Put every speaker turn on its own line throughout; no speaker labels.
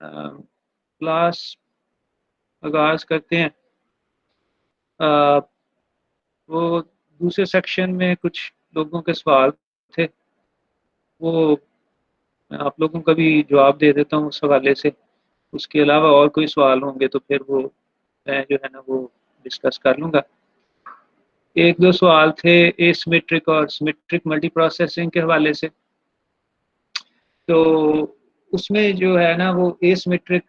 Class आगाज करते हैं। अ, वो दूसरे सेक्शन में कुछ लोगों के सवाल थे, वो मैं आप लोगों का भी जवाब दे देता हूँ उस हवाले से। उसके अलावा और कोई सवाल होंगे तो फिर वो मैं जो है ना वो डिस्कस कर लूँगा। एक दो सवाल थे एसिमेट्रिक और सिमेट्रिक मल्टी प्रोसेसिंग के हवाले से। तो उसमें जो है ना वो एसिमेट्रिक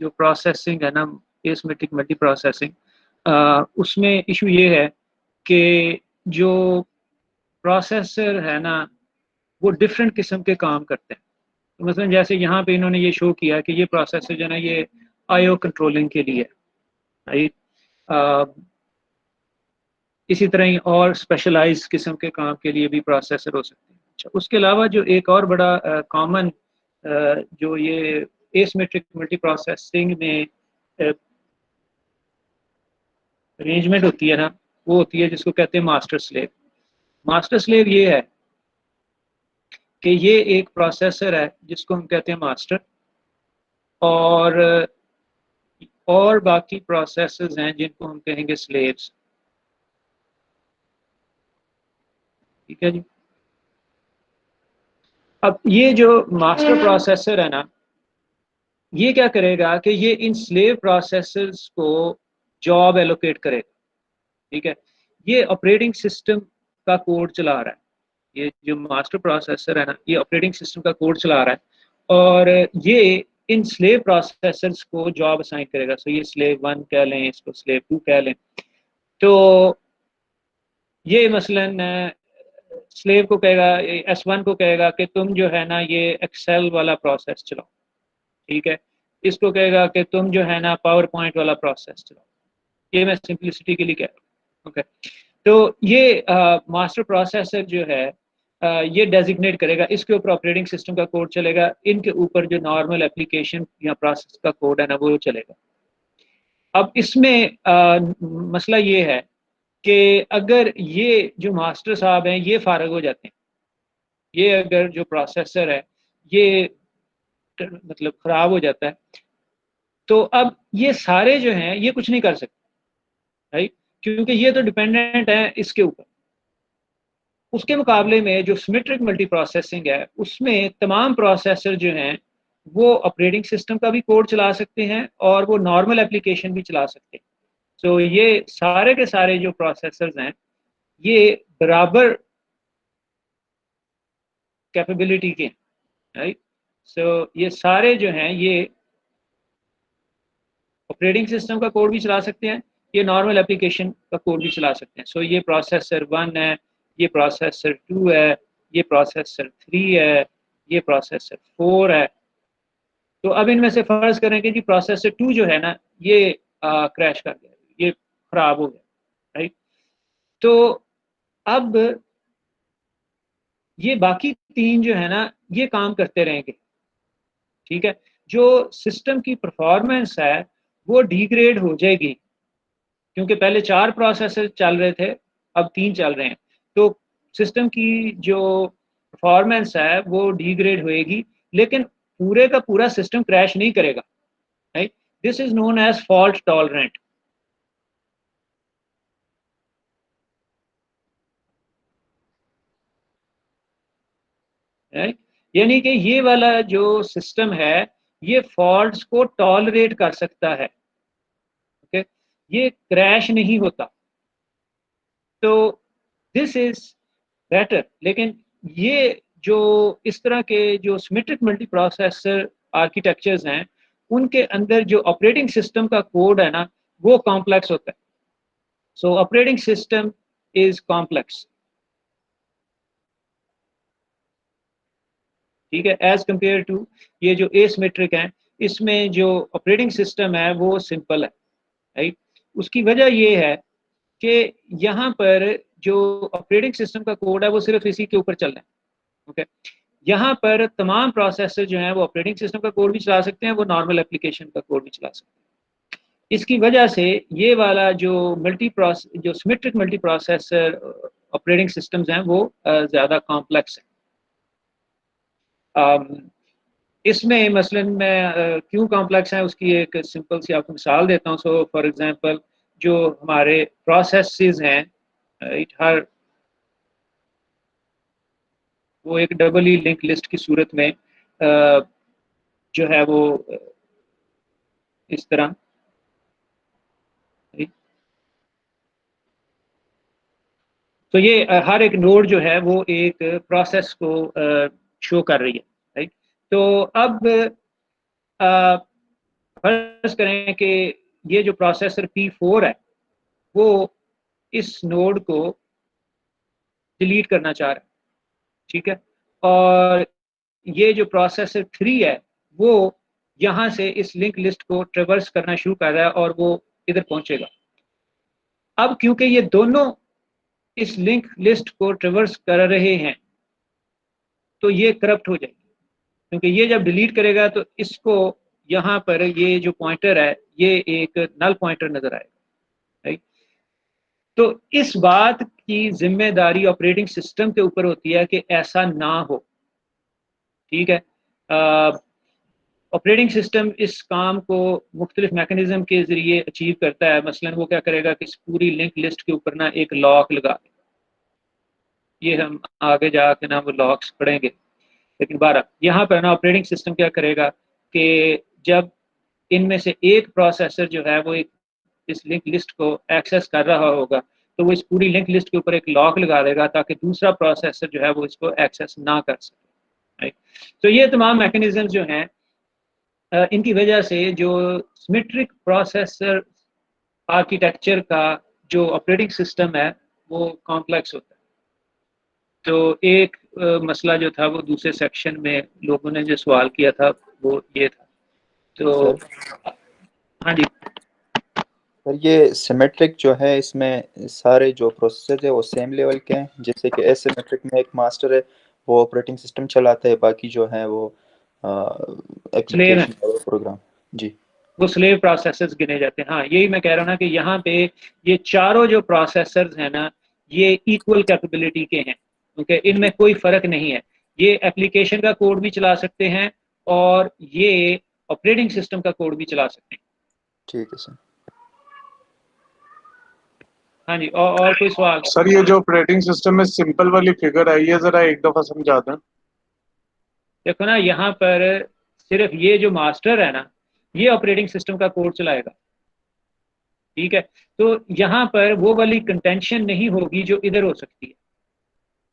जो प्रोसेसिंग है ना, एसिमेट्रिक मल्टी प्रोसेसिंग, उसमें इशू ये है कि जो प्रोसेसर है ना वो डिफरेंट किस्म के काम करते हैं। तो मतलब जैसे यहाँ पे इन्होंने ये शो किया कि ये प्रोसेसर जो है ना ये आईओ कंट्रोलिंग के लिए है, राइट। इसी तरह ही और स्पेशलाइज किस्म के काम के लिए भी प्रोसेसर हो सकते हैं। अच्छा, उसके अलावा जो एक और बड़ा कॉमन जो ये एसिमेट्रिक मल्टी प्रोसेसिंग में अरेंजमेंट होती है ना, वो होती है जिसको कहते हैं मास्टर स्लेव। मास्टर स्लेव ये है कि ये एक प्रोसेसर है जिसको हम कहते हैं मास्टर, और बाकी प्रोसेसर्स हैं जिनको हम कहेंगे स्लेव्स। ठीक है जी। अब ये जो मास्टर प्रोसेसर है ना, ये क्या करेगा कि ये इन स्लेव प्रोसेसर्स को जॉब एलोकेट करेगा। ठीक है, ये ऑपरेटिंग सिस्टम का कोड चला रहा है। ये जो मास्टर प्रोसेसर है ना, ये ऑपरेटिंग सिस्टम का कोड चला रहा है, और ये इन स्लेव प्रोसेसर्स को जॉब असाइन करेगा। सो ये स्लेव 1 कह लें, इसको स्लेव 2 कह लें। तो ये मसलन स्लेव को कहेगा, S1 को कहेगा कि तुम जो है ना ये एक्सेल वाला प्रोसेस चलाओ। ठीक है, इसको कहेगा कि तुम जो है ना पावर पॉइंट वाला प्रोसेस चलाओ। ये मैं सिंप्लिसिटी के लिए कह रहा हूँ। ओके, तो ये मास्टर प्रोसेसर जो है ये डेजिग्नेट करेगा, इसके ऊपर ऑपरेटिंग सिस्टम का कोड चलेगा, इनके ऊपर जो नॉर्मल एप्लीकेशन या प्रोसेस का कोड है ना वो चलेगा। अब इसमें मसला ये है कि अगर ये जो मास्टर साहब हैं ये फारग हो जाते हैं, ये अगर जो प्रोसेसर है ये मतलब खराब हो जाता है, तो अब ये सारे जो हैं ये कुछ नहीं कर सकते, राइट, क्योंकि ये तो डिपेंडेंट है इसके ऊपर। उसके मुकाबले में जो सिमेट्रिक मल्टी प्रोसेसिंग है उसमें तमाम प्रोसेसर जो हैं वो ऑपरेटिंग सिस्टम का भी कोड चला सकते हैं और वो नॉर्मल एप्लीकेशन भी चला सकते हैं। तो ये सारे के सारे जो प्रोसेसर्स हैं ये बराबर कैपेबिलिटी के, राइट। सो ये सारे जो हैं ये ऑपरेटिंग सिस्टम का कोड भी चला सकते हैं, ये नॉर्मल एप्लीकेशन का कोड भी चला सकते हैं। सो ये प्रोसेसर 1 है, ये प्रोसेसर 2 है, ये प्रोसेसर 3 है, ये प्रोसेसर 4 है। तो अब इनमें से फर्ज करें कि जी प्रोसेसर 2 जो है ना ये क्रैश कर गया, ये खराब हो गया, राइट। तो अब ये बाकी तीन जो है ना ये काम करते रहेंगे। ठीक है, जो सिस्टम की परफॉर्मेंस है वो डिग्रेड हो जाएगी, क्योंकि पहले 4 प्रोसेसर चल रहे थे, अब 3 चल रहे हैं। तो सिस्टम की जो परफॉर्मेंस है वो डिग्रेड होएगी, लेकिन पूरे का पूरा सिस्टम क्रैश नहीं करेगा, right. This is known as fault tolerant, right. यानी कि ये वाला जो सिस्टम है ये फॉल्ट्स को टॉलरेट कर सकता है। ओके, ये क्रैश नहीं होता। तो दिस इज बेटर। लेकिन ये जो इस तरह के जो सिमेट्रिक मल्टी प्रोसेसर आर्किटेक्चर्स हैं उनके अंदर जो ऑपरेटिंग सिस्टम का कोड है ना वो कॉम्प्लेक्स होता है। सो ऑपरेटिंग सिस्टम इज कॉम्प्लेक्स, ठीक है, एज कंपेयर टू ये जो एसिमेट्रिक है, इसमें जो ऑपरेटिंग सिस्टम है वो सिंपल है, राइट। उसकी वजह ये है कि यहाँ पर जो ऑपरेटिंग सिस्टम का कोड है वो सिर्फ इसी के ऊपर चल रहा है। ओके, यहाँ पर तमाम प्रोसेसर जो हैं वो ऑपरेटिंग सिस्टम का कोड भी चला सकते हैं, वो नॉर्मल एप्लीकेशन का कोड भी चला सकते हैं। इसकी वजह से ये वाला जो जो symmetric multi processor operating systems हैं वो ज़्यादा कॉम्प्लेक्स है। इसमें मसलन मैं क्यों कॉम्प्लेक्स है उसकी एक सिंपल सी आपको मिसाल देता हूँ। सो फॉर एग्जांपल जो हमारे प्रोसेसेस हैं, हर वो एक डबल ई लिंक लिस्ट की सूरत में जो है वो इस तरह, तो ये हर एक नोड जो है वो एक प्रोसेस को शो कर रही है, राइट। तो अब फर्ज करें कि ये जो प्रोसेसर P4 है वो इस नोड को डिलीट करना चाह रहा है, ठीक है। और ये जो प्रोसेसर 3 है वो यहाँ से इस लिंक लिस्ट को ट्रेवर्स करना शुरू कर रहा है और वो इधर पहुंचेगा। अब क्योंकि ये दोनों इस लिंक लिस्ट को ट्रेवर्स कर रहे हैं तो ये करप्ट हो जाएगी, क्योंकि ये जब डिलीट करेगा तो इसको यहाँ पर ये जो पॉइंटर है ये एक नल पॉइंटर नजर आएगा, राइट। तो इस बात की जिम्मेदारी ऑपरेटिंग सिस्टम के ऊपर होती है कि ऐसा ना हो, ठीक है। ऑपरेटिंग सिस्टम इस काम को मुख्तलिफ मैकेनिज्म के जरिए अचीव करता है। मसलन वो क्या करेगा कि इस पूरी लिंक लिस्ट के ऊपर ना एक लॉक लगा, ये हम आगे जाके ना वो लॉक्स पढ़ेंगे, लेकिन बारह यहाँ पर ना ऑपरेटिंग सिस्टम क्या करेगा कि जब इनमें से एक प्रोसेसर जो है वो एक इस लिंक लिस्ट को एक्सेस कर रहा होगा तो वो इस पूरी लिंक लिस्ट के ऊपर एक लॉक लगा देगा ताकि दूसरा प्रोसेसर जो है वो इसको एक्सेस ना कर सके, राइट। तो ये तमाम मैकेनिज्म जो हैं इनकी वजह से जो सिमेट्रिक प्रोसेसर आर्किटेक्चर का जो ऑपरेटिंग सिस्टम है वो कॉम्प्लेक्स होता है। तो एक मसला जो था वो दूसरे सेक्शन में लोगों ने जो सवाल किया था वो ये था। तो
सर
हाँ जी
सर, ये सिमेट्रिक जो है इसमें सारे जो प्रोसेसर है वो सेम लेवल के हैं, जैसे कि एसिमेट्रिक में एक मास्टर है वो ऑपरेटिंग सिस्टम चलाता है, बाकी जो है वो
स्लेव है,
एप्लीकेशन और प्रोग्राम। जी
वो स्लेव प्रोसेसर्स गिने जाते हैं। हाँ यही मैं कह रहा हूँ ना कि यहाँ पे ये चारों जो प्रोसेसर्स हैं ना ये इक्वल कैपेबिलिटी के हैं, क्योंकि इनमें कोई फर्क नहीं है। ये एप्लीकेशन का कोड भी चला सकते हैं और ये ऑपरेटिंग सिस्टम का कोड भी चला सकते हैं।
ठीक है सर।
हाँ जी, और कोई सवाल?
सर ये जो ऑपरेटिंग सिस्टम में सिंपल वाली फिगर है ये जरा एक दफा समझा दें।
देखो ना यहाँ पर सिर्फ ये जो मास्टर है ना ये ऑपरेटिंग सिस्टम का कोड चलाएगा, ठीक है। तो यहाँ पर वो वाली कंटेंशन नहीं होगी जो इधर हो सकती है,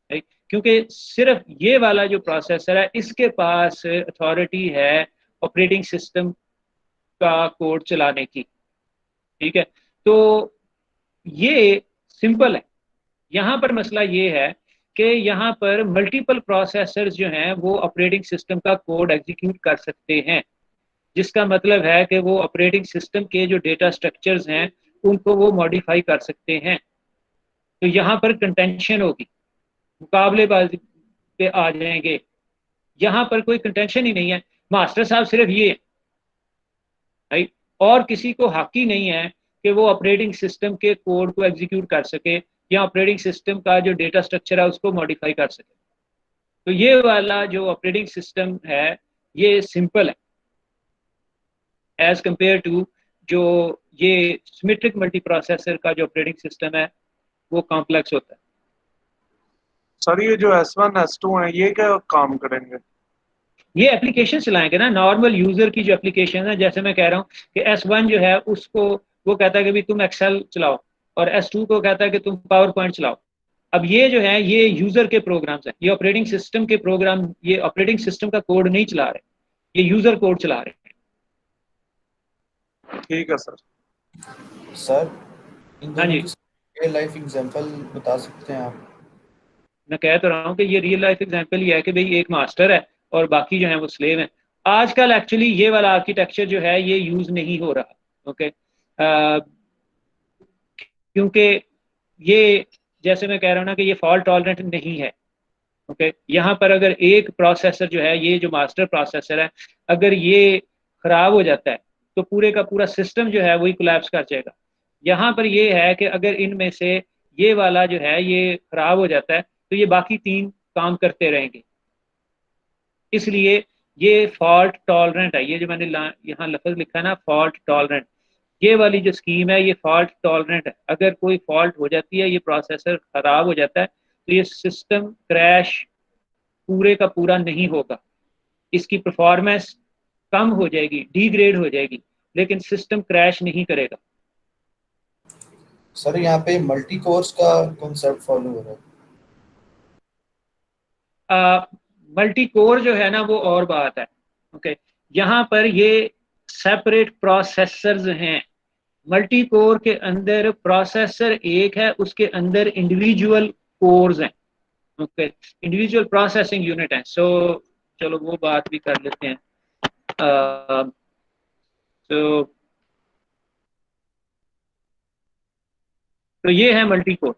राइट। क्योंकि सिर्फ ये वाला जो प्रोसेसर है इसके पास अथॉरिटी है ऑपरेटिंग सिस्टम का कोड चलाने की, ठीक है। तो ये सिंपल है। यहाँ पर मसला ये है कि यहाँ पर मल्टीपल प्रोसेसर्स जो हैं वो ऑपरेटिंग सिस्टम का कोड एग्जीक्यूट कर सकते हैं, जिसका मतलब है कि वो ऑपरेटिंग सिस्टम के जो डेटा स्ट्रक्चर्स हैं उनको वो मॉडिफाई कर सकते हैं। तो यहाँ पर कंटेंशन होगी, मुकाबलेबाजी पे आ जाएंगे। यहाँ पर कोई कंटेंशन ही नहीं है, मास्टर साहब सिर्फ ये है, राइट। और किसी को हक ही नहीं है कि वो ऑपरेटिंग सिस्टम के कोड को एग्जीक्यूट कर सके या ऑपरेटिंग सिस्टम का जो डेटा स्ट्रक्चर है उसको मॉडिफाई कर सके। तो ये वाला जो ऑपरेटिंग सिस्टम है ये सिंपल है एज कंपेयर टू जो ये सिमेट्रिक मल्टी प्रोसेसर का जो ऑपरेटिंग सिस्टम है वो कॉम्प्लेक्स होता है।
सर ये जो S1 S2 है ये क्या काम करेंगे?
ये एप्लीकेशन चलाएंगे ना, नॉर्मल यूजर की जो एप्लीकेशन है। जैसे मैं कह रहा हूँ कि S1 जो है उसको वो कहता है कि भाई तुम एक्सेल चलाओ, और S2 को कहता है कि तुम पावर पॉइंट चलाओ। अब ये जो है ये यूजर के प्रोग्राम्स हैं, ये ऑपरेटिंग सिस्टम के प्रोग्राम, ये ऑपरेटिंग सिस्टम का कोड नहीं चला रहे, ये यूजर कोड चला रहे हैं।
ठीक है सर।
सर इन
हाँ
दोनों
जी,
की रियल लाइफ एग्जांपल बता सकते हैं आप?
मैं कह तो रहा हूँ कि ये रियल लाइफ एग्जांपल ये है कि भाई एक मास्टर है और बाकी जो है वो स्लेव हैं। आजकल एक्चुअली ये वाला आर्किटेक्चर जो है ये यूज नहीं हो रहा, ओके। क्योंकि ये जैसे मैं कह रहा हूँ ना कि ये फॉल्ट टॉलरेंट नहीं है, ओके। यहाँ पर अगर एक प्रोसेसर जो है ये जो मास्टर प्रोसेसर है अगर ये खराब हो जाता है तो पूरे का पूरा सिस्टम जो है वही कोलैप्स कर जाएगा। यहाँ पर ये है कि अगर इनमें से ये वाला जो है ये खराब हो जाता है तो ये बाकी तीन काम करते रहेंगे। इसलिए ये फॉल्ट टॉलरेंट है। ये जो मैंने यहाँ लफ्ज लिखा है ना, फॉल्ट टॉलरेंट, ये वाली जो स्कीम है ये फॉल्ट टॉलरेंट है। अगर कोई फॉल्ट हो जाती है, ये प्रोसेसर खराब हो जाता है, तो ये सिस्टम क्रैश पूरे का पूरा नहीं होगा। इसकी परफॉर्मेंस कम हो जाएगी, डिग्रेड हो जाएगी, लेकिन सिस्टम क्रैश नहीं करेगा।
सर यहाँ पे मल्टी कोर्स का कॉन्सेप्ट फॉलो हो रहा है।
मल्टी कोर जो है ना वो और बात है। ओके, यहाँ पर ये सेपरेट प्रोसेसर्स हैं। मल्टी कोर के अंदर प्रोसेसर एक है, उसके अंदर इंडिविजुअल कोर्स हैं। ओके, इंडिविजुअल प्रोसेसिंग यूनिट है। सो चलो वो बात भी कर लेते हैं। तो ये है मल्टी कोर।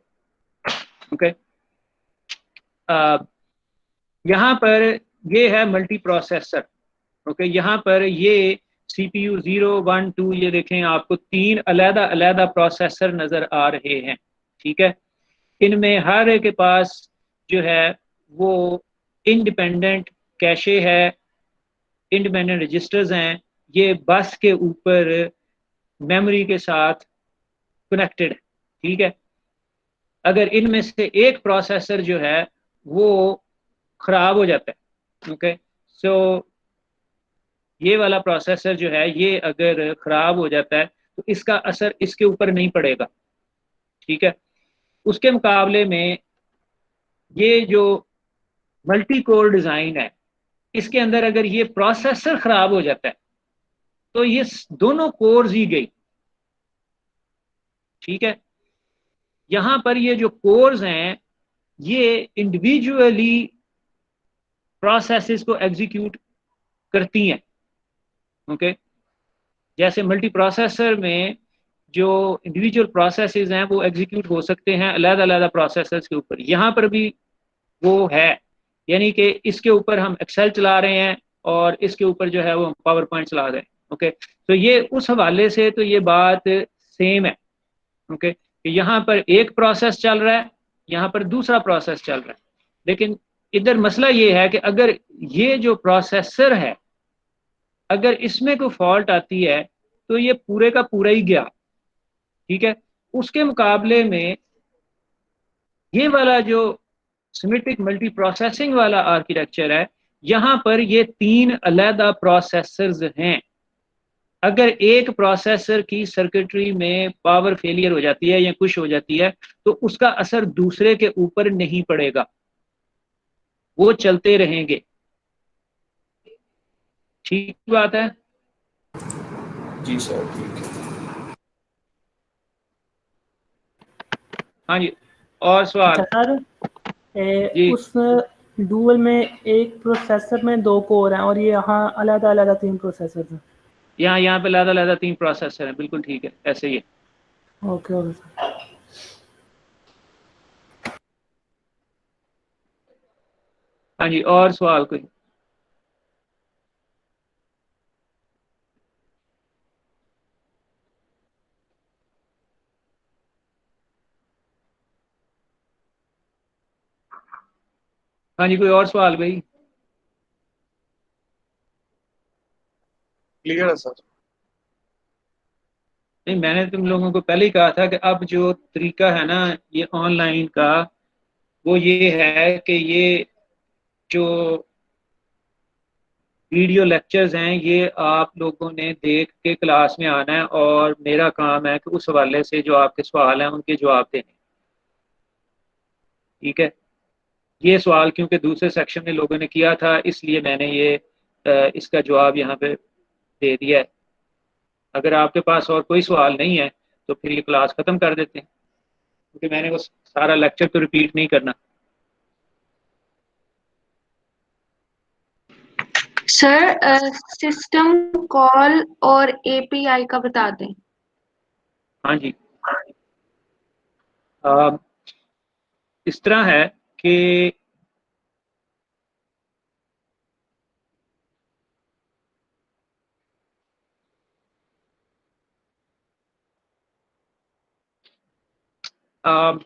ओके, यहाँ पर ये है मल्टी प्रोसेसर। ओके, यहाँ पर ये CPU 0, 1, 2, ये देखें आपको तीन अलग अलग प्रोसेसर नजर आ रहे हैं। ठीक है, इनमें हर एक के पास जो है वो इंडिपेंडेंट कैशे है, इंडिपेंडेंट रजिस्टर्स हैं। ये बस के ऊपर मेमोरी के साथ कनेक्टेड है। ठीक है, अगर इनमें से एक प्रोसेसर जो है वो खराब हो जाता है, ओके, सो ये वाला प्रोसेसर जो है ये अगर खराब हो जाता है तो इसका असर इसके ऊपर नहीं पड़ेगा। ठीक है, उसके मुकाबले में ये जो मल्टी कोर डिजाइन है, इसके अंदर अगर ये प्रोसेसर खराब हो जाता है तो ये दोनों कोर्स ही गई। ठीक है, यहां पर ये जो कोर्स हैं ये इंडिविजुअली प्रोसेसेस को एग्जीक्यूट करती हैं। ओके, जैसे मल्टी प्रोसेसर में जो इंडिविजुअल प्रोसेसेस हैं वो एग्जीक्यूट हो सकते हैं अलग अलग प्रोसेसर्स के ऊपर, यहाँ पर भी वो है। यानी कि इसके ऊपर हम एक्सेल चला रहे हैं और इसके ऊपर जो है वो हम पावर पॉइंट चला रहे हैं। ओके, तो ये उस हवाले से तो ये बात सेम है। ओके, यहाँ पर एक प्रोसेस चल रहा है, यहाँ पर दूसरा प्रोसेस चल रहा है, लेकिन इधर मसला ये है कि अगर ये जो प्रोसेसर है अगर इसमें कोई फॉल्ट आती है तो ये पूरे का पूरा ही गया। ठीक है, उसके मुकाबले में ये वाला जो सिमेट्रिक मल्टी प्रोसेसिंग वाला आर्किटेक्चर है, यहाँ पर ये तीन अलग प्रोसेसर्स हैं। अगर एक प्रोसेसर की सर्किटरी में पावर फेलियर हो जाती है या कुछ हो जाती है तो उसका असर दूसरे के ऊपर नहीं पड़ेगा, वो चलते रहेंगे। ठीक बात है।
जी सर, ठीक है।
हाँ जी, और
अच्छा
सवाल?
सर,
जी,
उस डुअल में एक प्रोसेसर में दो कोर हैं और ये यहाँ अलग अलग तीन प्रोसेसर हैं।
यहाँ पे अलग अलग तीन प्रोसेसर हैं, बिल्कुल ठीक है, ऐसे ही है।
Okay okay sir.
हाँ जी, और सवाल कोई? हाँ जी, कोई और सवाल भाई?
क्लियर है सर।
नहीं, मैंने तुम लोगों को पहले ही कहा था कि अब जो तरीका है ना ये ऑनलाइन का, वो ये है कि ये जो वीडियो लेक्चर्स हैं ये आप लोगों ने देख के क्लास में आना है, और मेरा काम है कि उस हवाले से जो आपके सवाल हैं उनके जवाब देने। ठीक है, ये सवाल क्योंकि दूसरे सेक्शन में लोगों ने किया था इसलिए मैंने ये इसका जवाब यहाँ पे दे दिया है। अगर आपके पास और कोई सवाल नहीं है तो फिर ये क्लास ख़त्म कर देते हैं, क्योंकि मैंने वो सारा लेक्चर तो रिपीट नहीं करना।
सर सिस्टम कॉल और एपीआई का बता दें।
हाँ जी, अ, इस तरह है कि अ,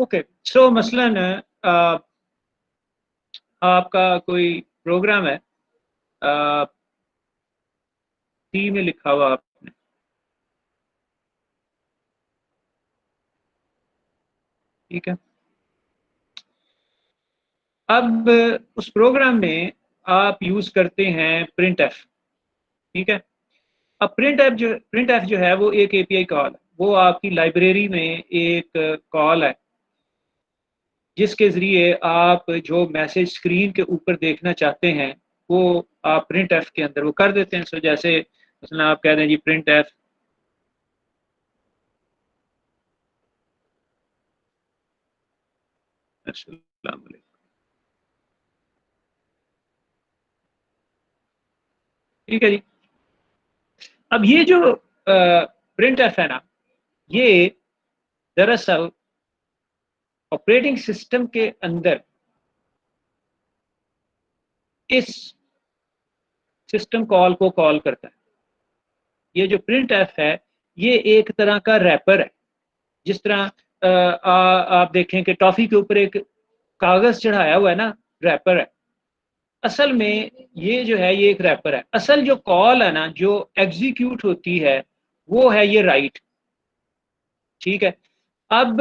ओके, सो मसलन आपका कोई प्रोग्राम है, सी में लिखा हुआ आपने, ठीक है। अब उस प्रोग्राम में आप यूज करते हैं प्रिंट एफ, ठीक है। अब प्रिंट एफ जो है वो एक एपीआई कॉल है, वो आपकी लाइब्रेरी में एक कॉल है जिसके ज़रिए आप जो मैसेज स्क्रीन के ऊपर देखना चाहते हैं वो आप प्रिंट एफ के अंदर वो कर देते हैं। सो जैसे मसलन आप कह दें जी प्रिंट एफ अस्सलाम वालेकुम, ठीक है जी। अब ये जो प्रिंट एफ है ना, ये दरअसल ऑपरेटिंग सिस्टम के अंदर इस सिस्टम कॉल को कॉल करता है। ये जो प्रिंट एफ है ये एक तरह का रैपर है। जिस तरह आप देखें कि टॉफी के ऊपर एक कागज चढ़ाया हुआ है ना, रैपर है। असल में ये जो है ये एक रैपर है। असल जो कॉल है ना जो एग्जीक्यूट होती है वो है ये राइट, ठीक है। अब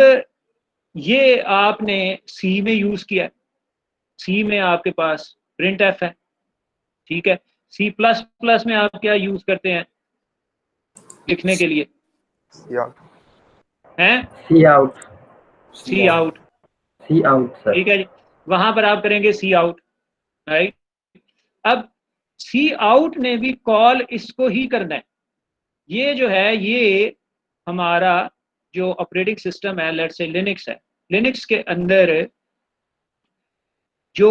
ये आपने सी में यूज किया है, सी में आपके पास प्रिंट एफ है, ठीक है। सी प्लस प्लस में आप क्या यूज करते हैं लिखने के लिए? हैं
सी आउट,
सी आउट,
सर।
ठीक है जी। वहां पर आप करेंगे सी आउट, राइट। अब सी आउट ने भी कॉल इसको ही करना है। ये जो है ये हमारा जो ऑपरेटिंग सिस्टम है, लेट्स से लिनक्स है, लिनक्स के अंदर जो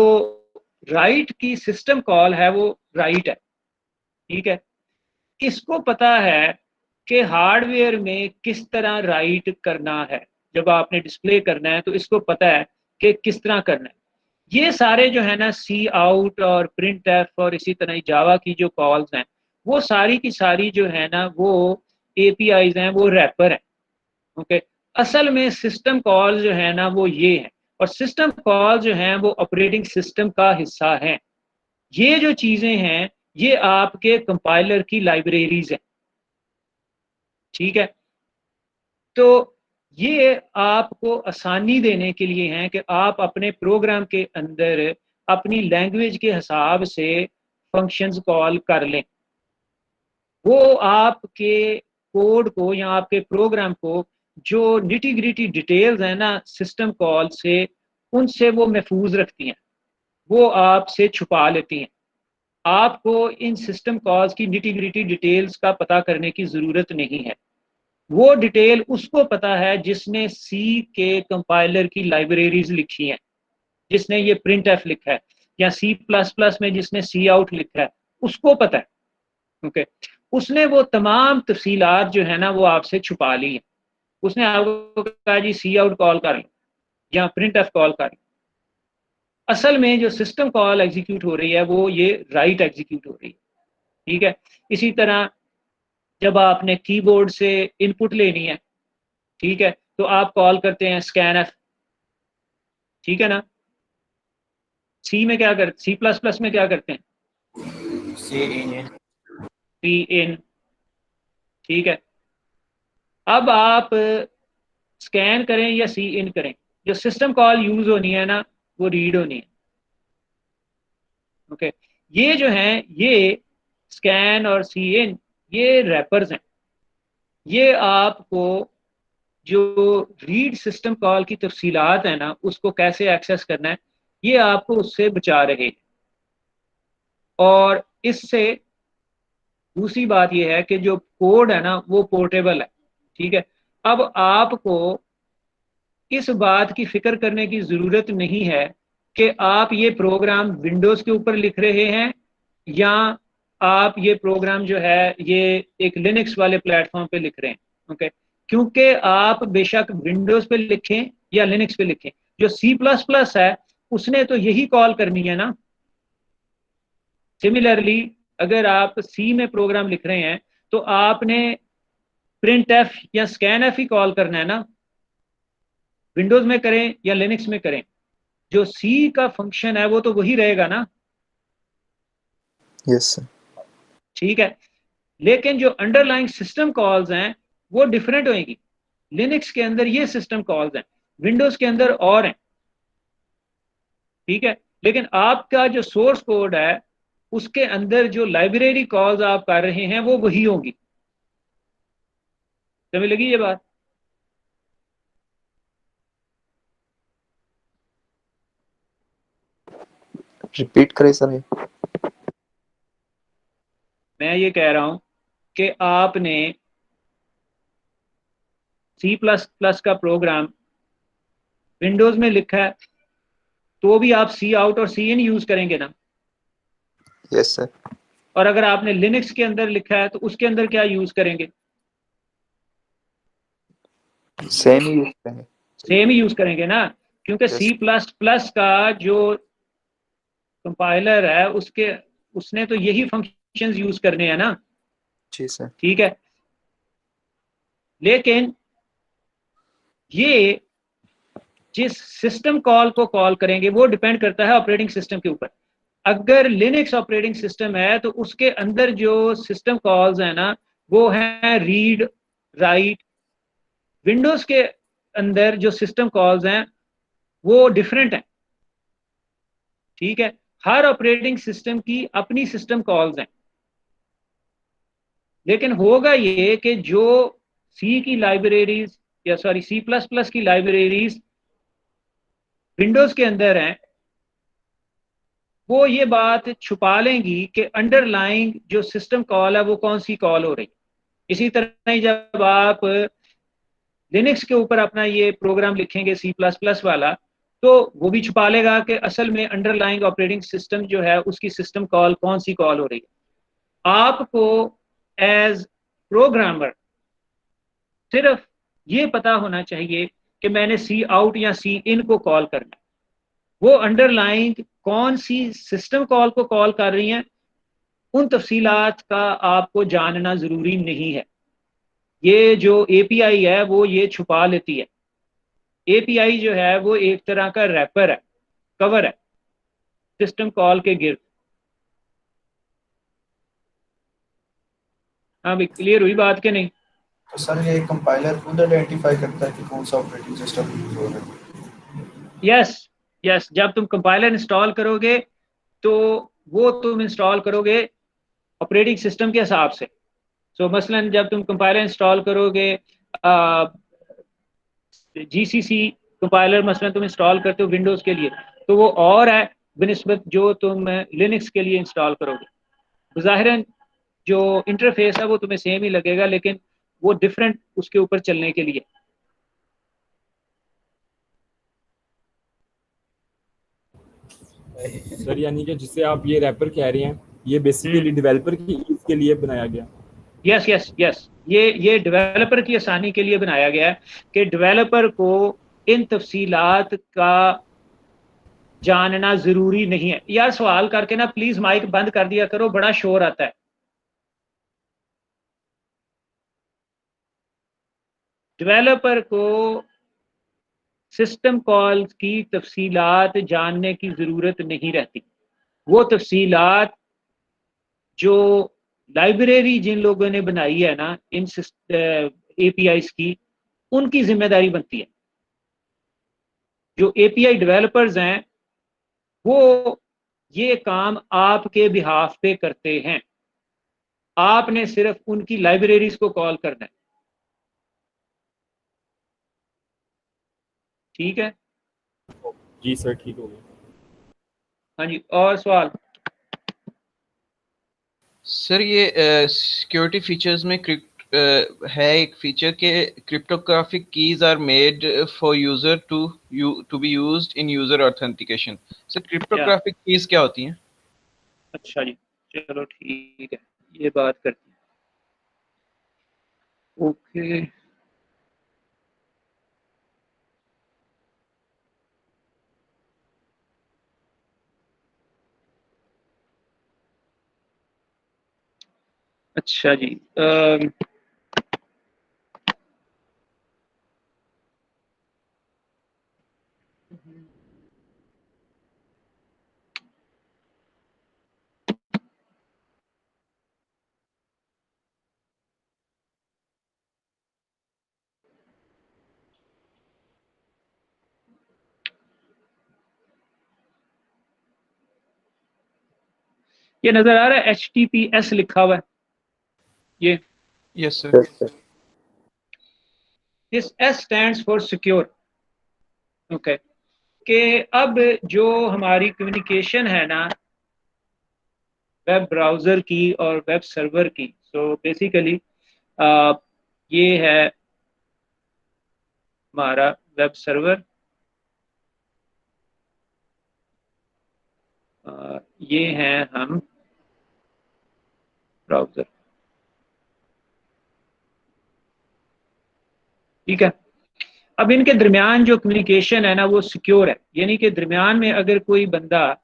राइट की सिस्टम कॉल है वो राइट है, ठीक है। इसको पता है कि हार्डवेयर में किस तरह राइट करना है। जब आपने डिस्प्ले करना है तो इसको पता है कि किस तरह करना है। ये सारे जो है ना सी आउट और प्रिंट एफ और इसी तरह जावा की जो कॉल्स हैं वो सारी की सारी जो है ना वो एपीआईज हैं, वो रैपर हैं, ओके। असल में सिस्टम कॉल जो है ना वो ये है, और सिस्टम कॉल जो है वो ऑपरेटिंग सिस्टम का हिस्सा है। ये जो चीजें हैं ये आपके कंपाइलर की लाइब्रेरीज हैं, ठीक है। तो ये आपको आसानी देने के लिए हैं कि आप अपने प्रोग्राम के अंदर अपनी लैंग्वेज के हिसाब से फंक्शंस कॉल कर लें। वो आपके कोड को या आपके प्रोग्राम को जो निटी ग्रिटी डिटेल्स हैं ना सिस्टम कॉल से, उनसे वो महफूज रखती हैं, वो आपसे छुपा लेती हैं। आपको इन सिस्टम कॉल्स की निटी ग्रिटी डिटेल्स का पता करने की ज़रूरत नहीं है। वो डिटेल उसको पता है जिसने सी के कंपाइलर की लाइब्रेरीज लिखी हैं, जिसने ये प्रिंट एफ लिखा है, या सी प्लस प्लस में जिसने सी आउट लिखा है, उसको पता है, ओके। उसने वो तमाम तफसीलात जो है ना वो आपसे छुपा ली है। उसने आपको कहा जी सी आउट कॉल कर लो या प्रिंट एफ कॉल कर लो। असल में जो सिस्टम कॉल एग्जीक्यूट हो रही है वो ये राइट एग्जीक्यूट हो रही है, ठीक है। इसी तरह जब आपने कीबोर्ड से इनपुट लेनी है, ठीक है, तो आप कॉल करते हैं स्कैन एफ, ठीक है ना। सी में क्या करते, सी प्लस प्लस में क्या करते हैं? सी इन, ठीक है। अब आप स्कैन करें या सी इन करें, जो सिस्टम कॉल यूज होनी है ना वो रीड होनी है, ओके। ये जो है ये स्कैन और सी इन ये रैपर्स हैं। ये आपको जो रीड सिस्टम कॉल की तफसीलात है ना उसको कैसे एक्सेस करना है ये आपको उससे बचा रहे हैं। और इससे दूसरी बात यह है कि जो कोड है ना वो पोर्टेबल है, ठीक है। अब आपको इस बात की फिक्र करने की ज़रूरत नहीं है कि आप ये प्रोग्राम विंडोज़ के ऊपर लिख रहे हैं या आप ये प्रोग्राम जो है ये एक लिनक्स वाले प्लेटफॉर्म पे लिख रहे हैं, ओके। क्योंकि आप बेशक विंडोज़ पे लिखें या लिनक्स पे लिखें, जो सी प्लस प्लस है उसने तो यही कॉल करनी है ना। सिमिलरली अगर आप सी में प्रोग्राम लिख रहे हैं तो आपने प्रिंट एफ या स्कैन एफ ही कॉल करना है ना। विंडोज में करें या लिनक्स में करें, जो सी का फंक्शन है वो तो वही रहेगा ना।
Yes sir.
ठीक है, लेकिन जो अंडरलाइंग सिस्टम कॉल्स हैं वो डिफरेंट होंगी। लिनक्स के अंदर ये सिस्टम कॉल्स हैं, विंडोज के अंदर और हैं। ठीक है, लेकिन आपका जो सोर्स कोड है उसके अंदर जो लाइब्रेरी कॉल्स आप कर रहे हैं वो वही होंगी। समझ लगी ये बात?
रिपीट करें सर ये।
मैं ये कह रहा हूं कि आपने सी प्लस प्लस का प्रोग्राम विंडोज में लिखा है तो भी आप सी आउट और सी इन यूज करेंगे ना।
Yes sir.
और अगर आपने लिनक्स के अंदर लिखा है तो उसके अंदर क्या यूज करेंगे?
सेम ही यूज करेंगे।
सेम ही यूज करेंगे ना, क्योंकि
यस।
सी प्लस प्लस का जो कंपाइलर है उसने तो यही फंक्शंस यूज करने हैं ना।
जी सर।
ठीक है, लेकिन ये जिस सिस्टम कॉल को कॉल करेंगे वो डिपेंड करता है ऑपरेटिंग सिस्टम के ऊपर। अगर लिनक्स ऑपरेटिंग सिस्टम है तो उसके अंदर जो सिस्टम कॉल्स है ना वो है रीड राइट। विंडोज के अंदर जो सिस्टम कॉल्स हैं वो डिफरेंट हैं। ठीक है, हर ऑपरेटिंग सिस्टम की अपनी सिस्टम कॉल्स हैं, लेकिन होगा ये कि जो सी की लाइब्रेरीज या सॉरी सी प्लस प्लस की लाइब्रेरीज विंडोज के अंदर हैं वो ये बात छुपा लेंगी कि अंडरलाइंग जो सिस्टम कॉल है वो कौन सी कॉल हो रही। इसी तरह ही जब आप लिनक्स के ऊपर अपना ये प्रोग्राम लिखेंगे सी प्लस प्लस वाला तो वो भी छुपा लेगा कि असल में अंडरलाइंग ऑपरेटिंग सिस्टम जो है उसकी सिस्टम कॉल कौन सी कॉल हो रही है। आपको एज प्रोग्रामर सिर्फ ये पता होना चाहिए कि मैंने सी आउट या सी इन को कॉल करना है। वो अंडरलाइंग कौन सी सिस्टम कॉल को कॉल कर रही हैं उन तफसीलात का आपको जानना जरूरी नहीं है। ये जो एपीआई है वो ये छुपा लेती है। एपीआई जो है वो एक तरह का रैपर है, कवर है सिस्टम कॉल के गिर्द। हाँ भाई, क्लियर हुई बात के नहीं?
तो सर ये कंपाइलर खुद आइडेंटिफाई करता है कि कौन सा ऑपरेटिंग सिस्टम यूज हो रहा है?
यस यस, जब तुम कंपाइलर इंस्टॉल करोगे तो वो तुम इंस्टॉल करोगे ऑपरेटिंग सिस्टम के हिसाब से। सो मसलन जब तुम कंपाइलर इंस्टॉल करोगे जीसीसी कंपाइलर मसलन तुम इंस्टॉल करते हो विंडोज के लिए तो वो और है बनिस्बत जो तुम लिनक्स के लिए इंस्टॉल करोगे। ज़ाहिरन जो इंटरफेस है वो तुम्हें सेम ही लगेगा लेकिन वो डिफरेंट उसके ऊपर चलने के लिए।
सर यानी कि जिसे आप ये रैपर कह रहे हैं ये बेसिकली डेवलपर की यूज के लिए बनाया गया।
यस यस यस, ये डेवलपर की आसानी के लिए बनाया गया है कि डेवलपर को इन तफसीलात का जानना जरूरी नहीं है। यार सवाल करके ना प्लीज माइक बंद कर दिया करो, बड़ा शोर आता है। डेवलपर को सिस्टम कॉल की तफसीलात जानने की जरूरत नहीं रहती। वो तफसीलात जो लाइब्रेरी जिन लोगों ने बनाई है ना इन एपीआईज की उनकी जिम्मेदारी बनती है। जो एपीआई डेवलपर्स हैं वो ये काम आपके बिहाफ पे करते हैं, आपने सिर्फ उनकी लाइब्रेरीज को कॉल करना है। ठीक है
जी सर, ठीक हो गया।
हाँ जी, और सवाल?
सर ये सिक्योरिटी फीचर्स में है एक फीचर के cryptographic keys are made for user to be used in user authentication. Sir cryptographic keys क्या होती हैं?
अच्छा जी, चलो ठीक है, ये बात करते हैं। ओके, अच्छा जी। ये नजर आ रहा है HTTPS लिखा हुआ है, ये
Yes, sir.
This S stands for secure. Okay, कि अब जो हमारी कम्युनिकेशन है ना वेब ब्राउज़र की और वेब सर्वर की, सो बेसिकली ये है हमारा वेब सर्वर, ये हैं हम ब्राउज़र, ठीक है। अब इनके दरमियान जो कम्युनिकेशन है ना वो सिक्योर है, यानी कि दरमियान में अगर कोई बंदा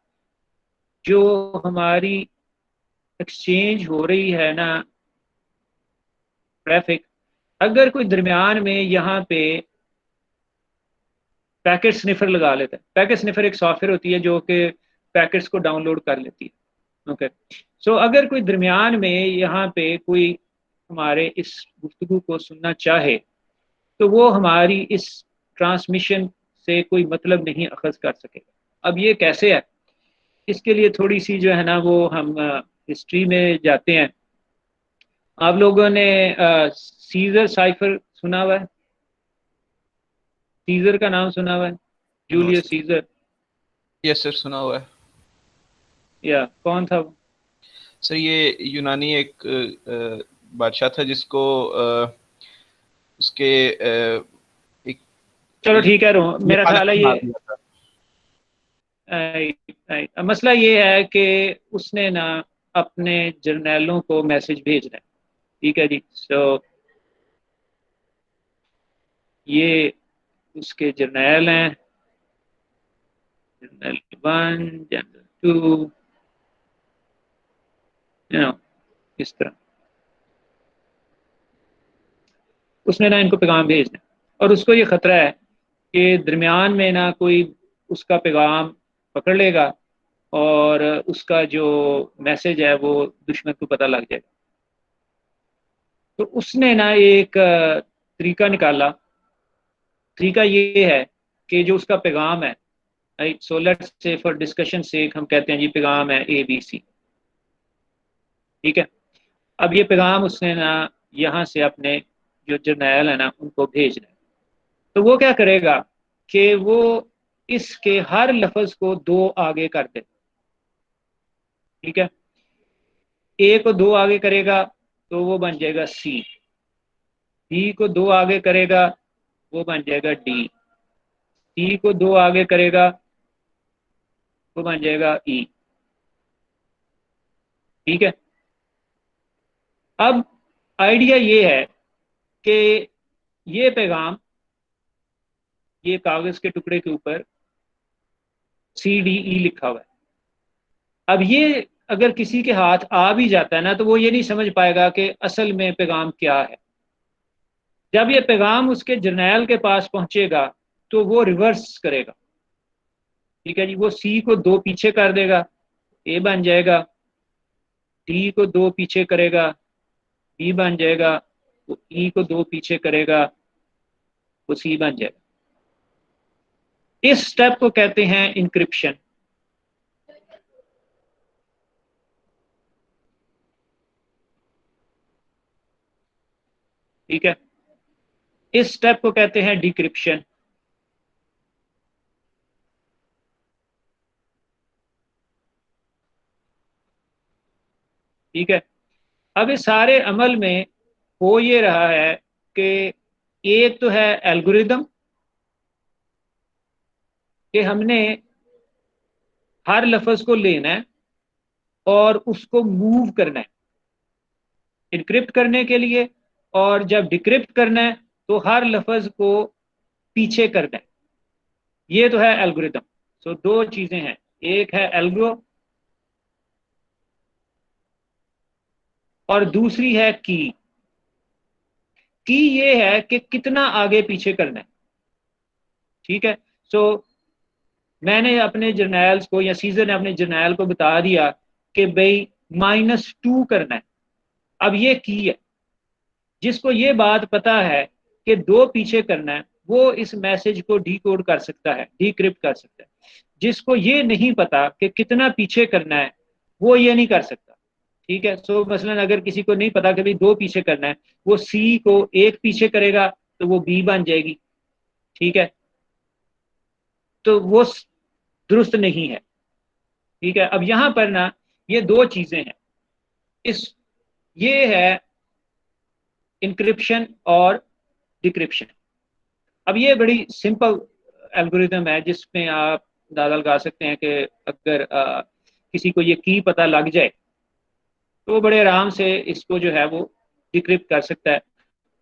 जो हमारी एक्सचेंज हो रही है ना ट्रैफिक, अगर कोई दरमियान में यहाँ पे पैकेट स्निफर लगा लेता है, पैकेट स्निफर एक सॉफ्टवेयर होती है जो कि पैकेट्स को डाउनलोड कर लेती है। ओके, सो अगर कोई दरमियान में यहाँ पे कोई हमारे इस गुफ्तगू को सुनना चाहे तो वो हमारी इस ट्रांसमिशन से कोई मतलब नहीं अखज़ कर सकेगा। अब ये कैसे है, इसके लिए थोड़ी सी जो है ना वो हम हिस्ट्री में जाते हैं। आप लोगों ने सीजर साइफर सुना हुआ है? सीजर का नाम सुना हुआ है? Julius Caesar.
Yes, sir. सुना हुआ है।
या कौन था वो?
सर ये यूनानी एक बादशाह था जिसको उसके एक
चलो ठीक है, मेरा ख्याल है ये मसला ये है कि उसने ना अपने जर्नैलों को मैसेज भेजना है, ठीक है जी। सो ये उसके जर्नैल हैं, जनरल 1, जनरल 2, इस तरह उसने ना इनको पैगाम भेजना है, और उसको ये खतरा है कि दरमियान में ना कोई उसका पैगाम पकड़ लेगा और उसका जो मैसेज है वो दुश्मन को पता लग जाएगा। तो उसने ना एक तरीका निकाला। तरीका ये है कि जो उसका पैगाम है, so let's say for discussion से हम कहते हैं जी पैगाम है ABC, ठीक है। अब ये पैगाम उसने ना यहाँ से अपने जो जर्नैल है ना उनको भेजना है। तो वो क्या करेगा कि वो इसके हर लफ्ज को 2 आगे कर दे, ठीक है। A को 2 आगे करेगा तो वो बन जाएगा C, B को 2 आगे करेगा वो बन जाएगा D, C को 2 आगे करेगा वो बन जाएगा E, ठीक है। अब आइडिया ये है कि ये पैगाम ये कागज के टुकड़े के ऊपर CDE लिखा हुआ है। अब ये अगर किसी के हाथ आ भी जाता है ना तो वो ये नहीं समझ पाएगा कि असल में पैगाम क्या है। जब ये पैगाम उसके जर्नैल के पास पहुंचेगा तो वो रिवर्स करेगा, ठीक है जी। वो C को 2 पीछे कर देगा, A बन जाएगा, D को 2 पीछे करेगा, B बन जाएगा, वो E को 2 पीछे करेगा, वो C बन जाएगा। इस स्टेप को कहते हैं इंक्रिप्शन, ठीक है। इस स्टेप को कहते हैं डिक्रिप्शन। ठीक है। अब इस सारे अमल में हो ये रहा है कि एक तो है एल्गोरिदम कि हमने हर लफ्ज को लेना है और उसको मूव करना है इनक्रिप्ट करने के लिए, और जब डिक्रिप्ट करना है तो हर लफ्ज को पीछे करना है। ये तो है एल्गोरिदम। सो 2 चीजें हैं, एक है एल्गो और दूसरी है की। की ये है कि कितना आगे पीछे करना है, ठीक है। सो मैंने अपने जर्नैल्स को या सीजर ने अपने जर्नैल को बता दिया कि भाई -2 करना है। अब ये की है, जिसको ये बात पता है कि 2 पीछे करना है वो इस मैसेज को डीकोड कर सकता है, डिक्रिप्ट कर सकता है। जिसको ये नहीं पता कि कितना पीछे करना है वो ये नहीं कर सकता। ठीक है, सो मसलन अगर किसी को नहीं पता कि भाई 2 पीछे करना है, वो सी को 1 पीछे करेगा तो वो बी बन जाएगी। ठीक है, तो वो दुरुस्त नहीं है। ठीक है, अब यहां पर ना ये 2 चीजें हैं, ये है इंक्रिप्शन और डिक्रिप्शन। अब ये बड़ी सिंपल एल्गोरिथम है जिसमें आप अंदाजा लगा सकते हैं कि अगर किसी को ये की पता लग जाए तो वो बड़े आराम से इसको जो है वो डिक्रिप्ट कर सकता है,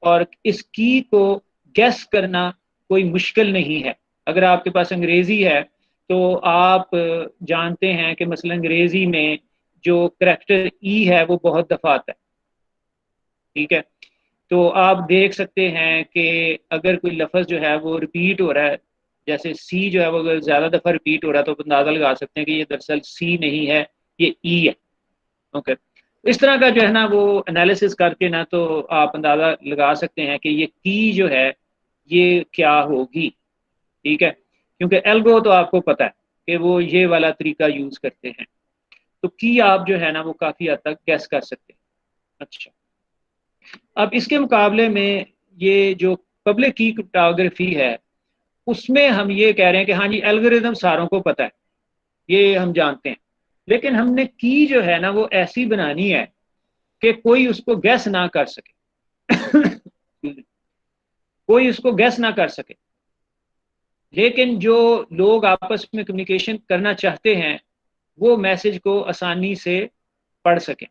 और इस की को गैस करना कोई मुश्किल नहीं है। अगर आपके पास अंग्रेजी है तो आप जानते हैं कि मसलन अंग्रेजी में जो करैक्टर ई है वो बहुत दफ़ा आता है। ठीक है, तो आप देख सकते हैं कि अगर कोई लफ्ज़ जो है वो रिपीट हो रहा है, जैसे सी जो है वो अगर ज़्यादा दफ़ा रिपीट हो रहा है तो अंदाज़ा लगा सकते हैं कि ये दरअसल सी नहीं है, ये ई है। ओके, इस तरह का जो है ना वो एनालिसिस करके ना तो आप अंदाज़ा लगा सकते हैं कि ये की जो है ये क्या होगी। ठीक है, क्योंकि एल्गो तो आपको पता है कि वो ये वाला तरीका यूज़ करते हैं, तो की आप जो है ना वो काफ़ी हद तक गैस कर सकते हैं। अच्छा, अब इसके मुकाबले में ये जो पब्लिक की क्रिप्टोग्राफी है उसमें हम ये कह रहे हैं कि हाँ जी एल्गोरिदम सारों को पता है, ये हम जानते हैं, लेकिन हमने की जो है ना वो ऐसी बनानी है कि कोई उसको गैस ना कर सके कोई उसको गैस ना कर सके, लेकिन जो लोग आपस में कम्युनिकेशन करना चाहते हैं वो मैसेज को आसानी से पढ़ सकें।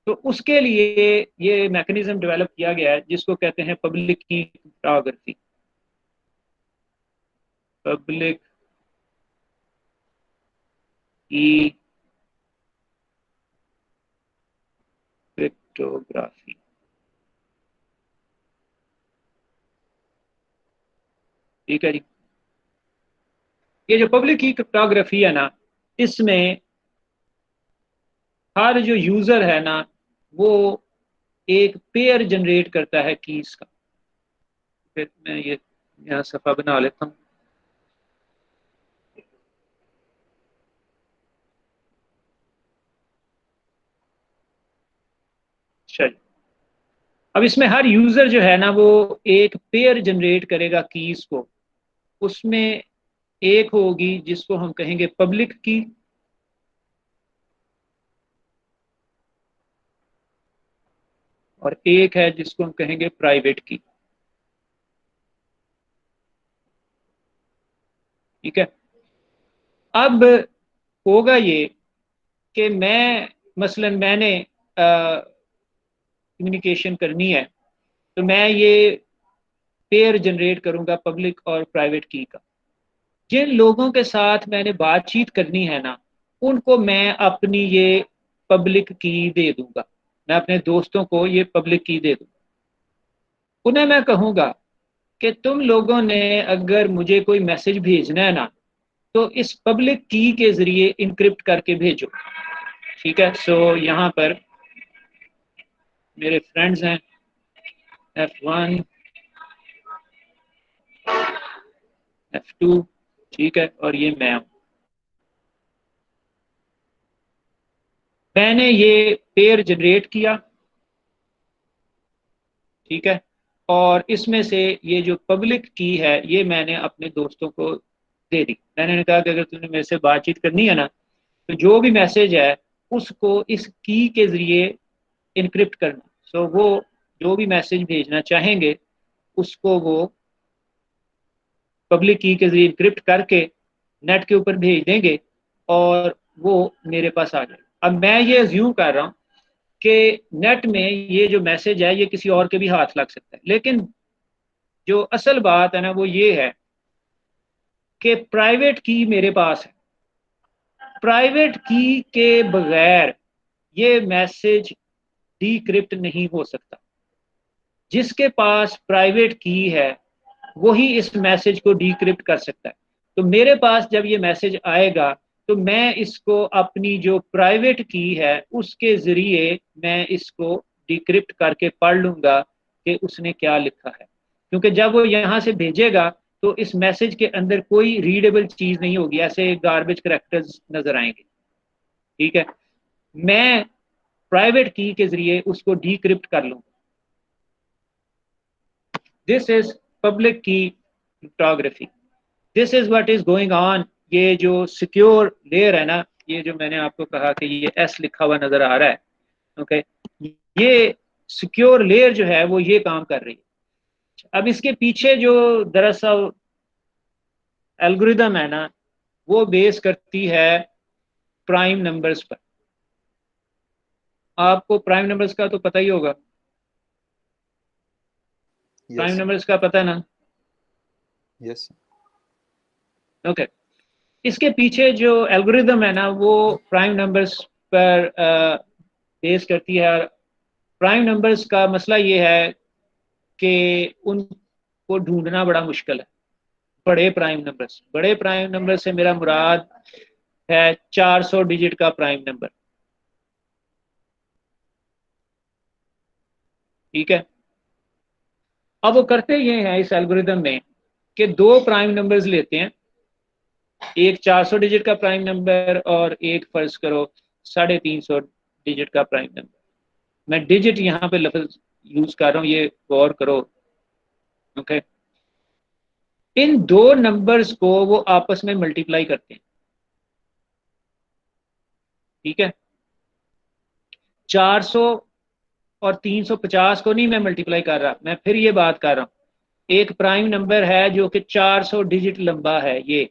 तो उसके लिए ये मैकेनिज्म डेवलप किया गया है जिसको कहते हैं पब्लिक की क्रिप्टोग्राफी। पब्लिक की क्रिप्टोग्राफी। ठीक है जी, ये जो पब्लिक की क्रिप्टोग्राफी है ना, इसमें हर जो यूजर है ना वो एक पेयर जनरेट करता है कीज का। फिर मैं ये यहाँ सफा बना लेता हूँ। चलिए, अब इसमें हर यूजर जो है ना वो एक पेयर जनरेट करेगा कीज को। उसमें एक होगी जिसको हम कहेंगे पब्लिक की, और एक है जिसको हम कहेंगे प्राइवेट की। ठीक है, अब होगा ये कि मसलन मैंने कम्युनिकेशन करनी है तो मैं ये पेयर जनरेट करूंगा पब्लिक और प्राइवेट की का। जिन लोगों के साथ मैंने बातचीत करनी है ना उनको मैं अपनी ये पब्लिक की दे दूंगा, मैं अपने दोस्तों को ये पब्लिक की दे दूंगा। उन्हें मैं कहूंगा कि तुम लोगों ने अगर मुझे कोई मैसेज भेजना है ना तो इस पब्लिक की के जरिए इनक्रिप्ट करके भेजो। ठीक है, सो यहाँ पर मेरे फ्रेंड्स हैं F1 F2, ठीक है, और ये मैं हूं। मैंने ये पेयर जनरेट किया। ठीक है, और इसमें से ये जो पब्लिक की है ये मैंने अपने दोस्तों को दे दी। मैंने कहा कि अगर तुमने मेरे से बातचीत करनी है ना तो जो भी मैसेज है उसको इस की के जरिए इनक्रिप्ट करना। सो वो जो भी मैसेज भेजना चाहेंगे उसको वो पब्लिक की के जरिए इनक्रिप्ट करके नेट के ऊपर भेज देंगे और वो मेरे पास आ जाए। अब मैं ये अज्यूम कर रहा हूँ कि नेट में ये जो मैसेज है ये किसी और के भी हाथ लग सकता है, लेकिन जो असल बात है ना वो ये है कि प्राइवेट की मेरे पास है। प्राइवेट की के बगैर ये मैसेज डिक्रिप्ट नहीं हो सकता। जिसके पास प्राइवेट की है वही इस मैसेज को डिक्रिप्ट कर सकता है। तो मेरे पास जब ये मैसेज आएगा तो मैं इसको अपनी जो प्राइवेट की है उसके जरिए मैं इसको डिक्रिप्ट करके पढ़ लूंगा कि उसने क्या लिखा है, क्योंकि जब वो यहाँ से भेजेगा तो इस मैसेज के अंदर कोई रीडेबल चीज नहीं होगी, ऐसे गार्बेज करैक्टर्स नजर आएंगे। ठीक है, मैं प्राइवेट की के जरिए उसको डिक्रिप्ट कर लूँ। दिस इज पब्लिक की cryptography. This is what is going on. ये जो सिक्योर लेयर है ना, ये जो मैंने आपको कहा कि ये एस लिखा हुआ नजर आ रहा है, ओके, ये सिक्योर लेयर जो है वो ये काम कर रही है। अब इसके पीछे जो दरअसल एल्गोरिदम है ना, वो बेस करती है प्राइम नंबर्स पर। आपको प्राइम नंबर्स का तो पता ही होगा, प्राइम
यस
नंबर्स का पता है ना?
Yes
okay. इसके पीछे जो एल्गोरिदम है ना, वो प्राइम नंबर्स पर बेस करती है। प्राइम नंबर्स का मसला ये है कि उनको ढूंढना बड़ा मुश्किल है। बड़े प्राइम नंबर से मेरा मुराद है 400 डिजिट का प्राइम नंबर, ठीक है। अब वो करते ये हैं इस एल्गोरिदम में कि दो प्राइम नंबर्स लेते हैं, एक 400 डिजिट का प्राइम नंबर और एक फर्ज करो 350 डिजिट का प्राइम नंबर। मैं डिजिट यहाँ पे लफ्ज यूज कर रहा हूँ, ये गौर करो, ओके। इन दो नंबर्स को वो आपस में मल्टीप्लाई करते हैं, ठीक है। 400 और 350 को नहीं मैं मल्टीप्लाई कर रहा, मैं फिर ये बात कर रहा हूँ, एक प्राइम नंबर है जो कि 400 डिजिट लंबा है, ये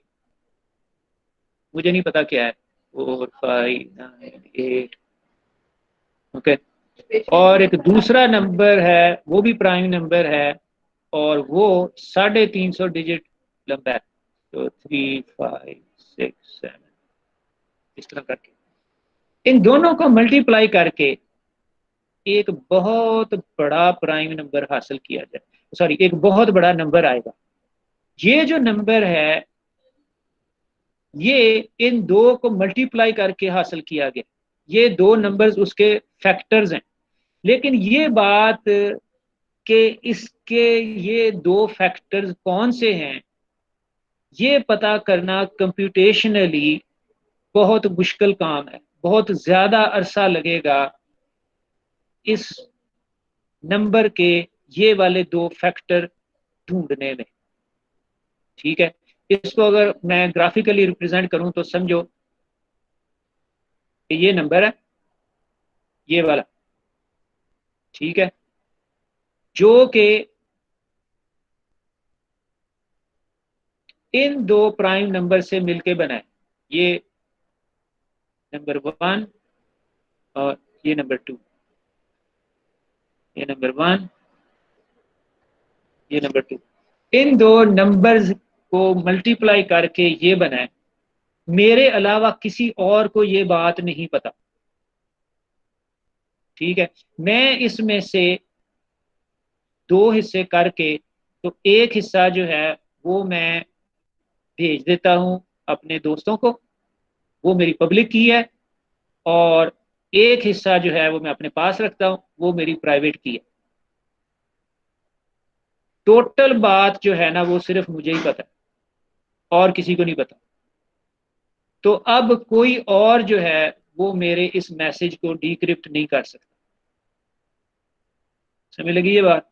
मुझे नहीं पता क्या है, 4 5 9 8, ओके। और एक दूसरा नंबर है, वो भी प्राइम नंबर है, और वो 350 डिजिट लंबा है। तो 3 5 6 7 इस तरह करके इन दोनों को मल्टीप्लाई करके एक बहुत बड़ा प्राइम नंबर हासिल किया जाए, सॉरी, एक बहुत बड़ा नंबर आएगा। ये जो नंबर है ये इन दो को मल्टीप्लाई करके हासिल किया गया। ये दो नंबर्स उसके फैक्टर्स हैं। लेकिन ये बात कि इसके ये दो फैक्टर्स कौन से हैं, ये पता करना कंप्यूटेशनली बहुत मुश्किल काम है। बहुत ज्यादा अरसा लगेगा इस नंबर के ये वाले दो फैक्टर ढूंढने में, ठीक है। इसको अगर मैं ग्राफिकली रिप्रेजेंट करूं तो समझो कि ये नंबर है, ये वाला, ठीक है, जो कि इन दो प्राइम नंबर से मिलके बना है। ये नंबर 1 और ये नंबर 2, ये नंबर 1, ये नंबर 2, इन दो नंबर्स को मल्टीप्लाई करके ये बना है। मेरे अलावा किसी और को ये बात नहीं पता, ठीक है। मैं इसमें से दो हिस्से करके, तो एक हिस्सा जो है वो मैं भेज देता हूं अपने दोस्तों को, वो मेरी पब्लिक की है, और एक हिस्सा जो है वो मैं अपने पास रखता हूं, वो मेरी प्राइवेट की है। टोटल बात जो है ना वो सिर्फ मुझे ही पता है और किसी को नहीं पता। तो अब कोई और जो है वो मेरे इस मैसेज को डिक्रिप्ट नहीं कर सकता। समझ लगी ये बात?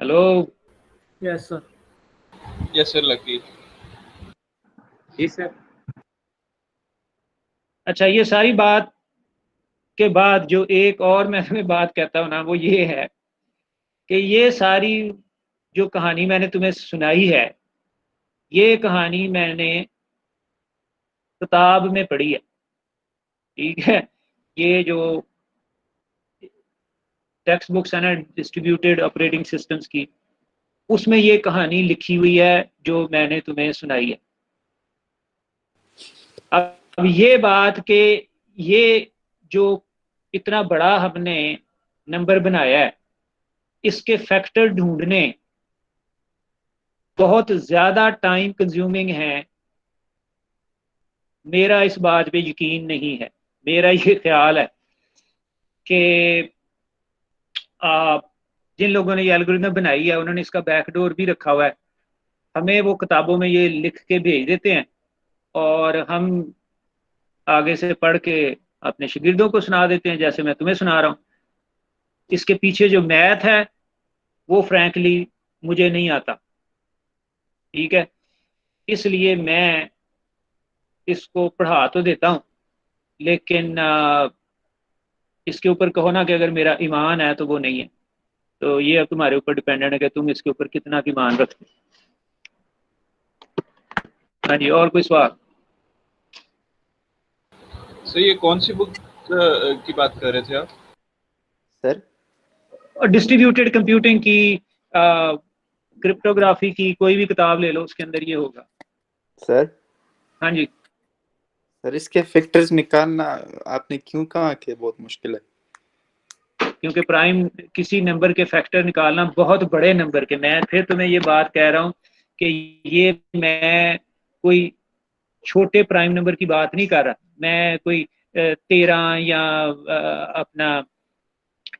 Hello?
Yes sir.
Yes, sir, lucky.
जी सर। अच्छा, ये सारी बात के बाद जो एक और मैं तुम्हें बात कहता हूँ ना, वो ये है कि ये सारी जो कहानी मैंने तुम्हें सुनाई है, ये कहानी मैंने किताब में पढ़ी है, ठीक है। ये जो टेक्स्ट बुक्स है ना डिस्ट्रीब्यूटेड ऑपरेटिंग सिस्टम्स की, उसमें ये कहानी लिखी हुई है जो मैंने तुम्हें सुनाई है। अब ये बात कि ये जो इतना बड़ा हमने नंबर बनाया है, इसके फैक्टर ढूंढने बहुत ज्यादा टाइम कंज्यूमिंग है। मेरा इस बात पे यकीन नहीं है। मेरा ये ख्याल है कि आप जिन लोगों ने ये एल्गोरिथम बनाई है, उन्होंने इसका बैकडोर भी रखा हुआ है। हमें वो किताबों में ये लिख के भेज देते हैं और हम आगे से पढ़ के अपने शागिर्दों को सुना देते हैं, जैसे मैं तुम्हें सुना रहा हूँ। इसके पीछे जो मैथ है वो फ्रैंकली मुझे नहीं आता, ठीक है, इसलिए मैं इसको पढ़ा तो देता हूँ, लेकिन इसके ऊपर कहो ना कि अगर मेरा ईमान है तो वो नहीं है। तो ये अब तुम्हारे ऊपर डिपेंडेंट है कि तुम इसके ऊपर कितना ईमान रखते हो। हाँ जी, और कोई सवाल?
सर ये कौन सी बुक की बात कर रहे थे आप?
सर
और डिस्ट्रीब्यूटेड कंप्यूटिंग की, क्रिप्टोग्राफी की कोई भी किताब ले लो, उसके अंदर ये होगा।
सर
हाँ जी,
सर इसके फैक्टर्स निकालना आपने क्यों कहा कि बहुत मुश्किल है?
क्योंकि प्राइम किसी नंबर के फैक्टर निकालना बहुत बड़े नंबर के, मैं फिर तुम्हें ये बात कह रहा हूँ कि ये मैं कोई छोटे प्राइम नंबर की बात नहीं कर रहा, मैं कोई 13 या अपना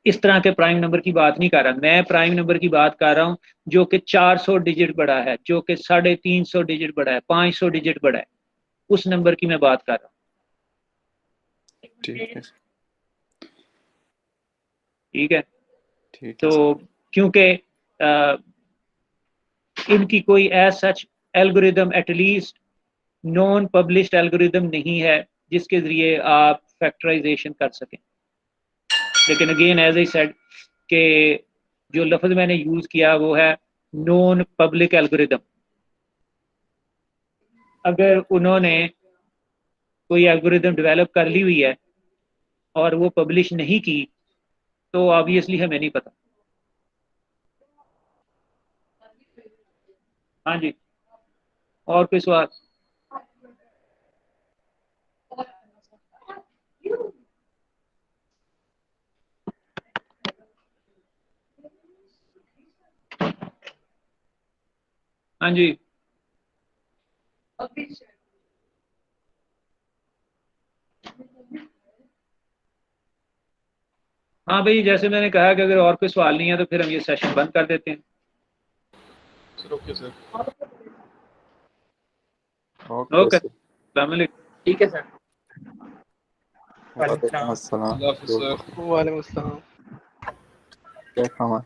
इस तरह के प्राइम नंबर की बात नहीं कर रहा। मैं प्राइम नंबर की बात कर रहा हूँ जो कि 400 डिजिट बड़ा है, जो कि 350 डिजिट बड़ा है, 500 डिजिट बड़ा है, उस नंबर की मैं बात कर रहा हूँ।
ठीक है,
ठीक है,
ठीक है।
तो क्योंकि इनकी कोई as such algorithm, at least non published algorithm नहीं है जिसके जरिए आप फैक्टराइजेशन कर सकें। लेकिन अगेन एज आई सेड कि जो लफ्ज मैंने यूज किया वो है नॉन पब्लिक एल्गोरिदम। अगर उन्होंने कोई एल्गोरिदम डेवलप कर ली हुई है और वो पब्लिश नहीं की तो ऑब्वियसली हमें नहीं पता। हाँ जी, और कोई सवाल? हाँ जी, हाँ भाई, जैसे मैंने कहा कि अगर और कोई सवाल नहीं है तो फिर हम ये सेशन बंद कर देते हैं।
Sir okay sir.
ओके, अस्सलाम वालेकुम।
ठीक है सर।
वालेकुम अस्सलाम।
अल्लाह हाफ़िज़ सर।
वालेकुम अस्सलाम।
क्या खामा